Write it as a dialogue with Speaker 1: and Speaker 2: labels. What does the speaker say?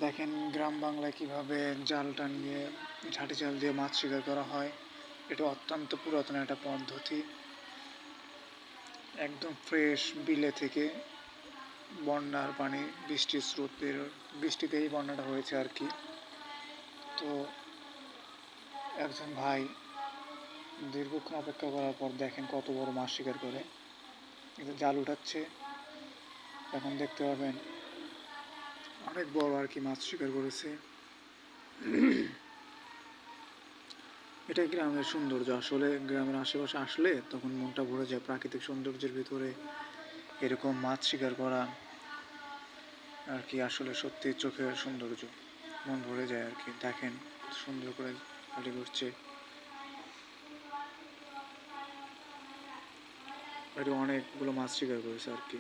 Speaker 1: দেখেন গ্রাম বাংলায় কীভাবে জাল টানিয়ে ঝাঁটি জাল দিয়ে মাছ শিকার করা হয়। এটা অত্যন্ত পুরাতন একটা পদ্ধতি। একদম ফ্রেশ বিলে থেকে বন্যার পানি, বৃষ্টির স্রোতের বৃষ্টিতেই বন্যাটা হয়েছে আর কি। তো একজন ভাই দীর্ঘক্ষণ অপেক্ষা করার পর দেখেন কত বড় মাছ শিকার করে। এটা জাল উঠাচ্ছে, এখন দেখতে পাবেন অনেক বড় আর কি মাছ শিকার করেছে। এটাই গ্রামের সৌন্দর্য। আসলে গ্রামের আশেপাশে আসলে তখন মনটা ভরে যায়। প্রাকৃতিক সৌন্দর্যের ভিতরে এরকম মাছ শিকার করা আর কি আসলে সত্যি চোখের সৌন্দর্য, মন ভরে যায় আর কি। দেখেন সুন্দর করে জালটি করছে। এটা অনেকগুলো মাছ শিকার করেছে আর কি।